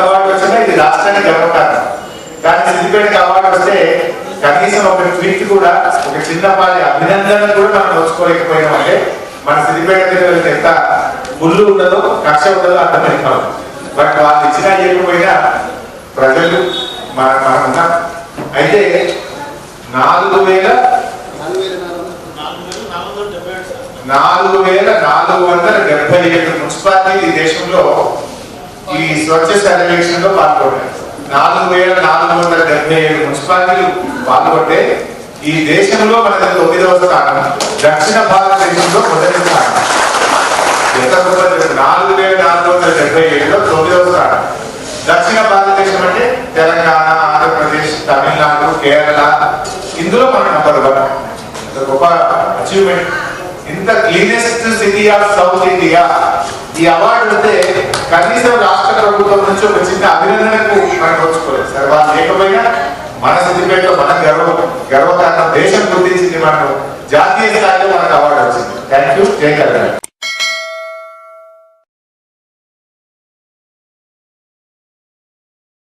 Award వచ్చినా ఇది రాష్ట్రానికి గర్వకారణం. కానీ సిద్దిపేటకి అవార్డు వస్తే కనీసం ఒక ట్వీట్ కూడా, ఒక చిన్నపాటి అభినందన కూడా మనం నోచుకోలేకపోయినాం. అంటే మన సిద్దిపేట పిల్లలకి ఎంత ముళ్ళు ఉండదో, కక్ష ఉండదో అర్థమైపోతాం. బట్ వాళ్ళు ఇచ్చినా ఇవ్వకపోయినా ప్రజలు మనం ఉన్నాం. అయితే 4,477 మున్సిపాలిటీలు ఈ దేశంలో ఈ స్వచ్ఛ సర్వేక్షణలో పాల్గొంటాయి. 4,477 మున్సిపాలిటీలు పాల్గొంటే ఈ దేశంలో మనది 9వ స్థానం, దక్షిణ భారతదేశంలో మొదటి స్థానం. ఎంత 4,477లో 9వ స్థానం. దక్షిణ భారతదేశం అంటే తెలంగాణ, ఆంధ్రప్రదేశ్, తమిళనాడు, కేరళ, ఇందులో మన నంబర్ 1. గొప్ప అచీవ్మెంట్. ఇంత cleanest city of south India ఈ అవార్డు అంటే కనీసం రాష్ట్ర ప్రభుత్వం నుంచి ఒక చిన్న అభినందనకు మనం నోచుకోలేదు. సరే, వాళ్ళు లేకపోయినా మన సిద్దిపేటలో మన గర్వకారణం దేశం గుర్తించింది. మనకు జాతీయ స్థాయిలో మనకు అవార్డు వచ్చింది. Thank you. జై తెలంగాణ.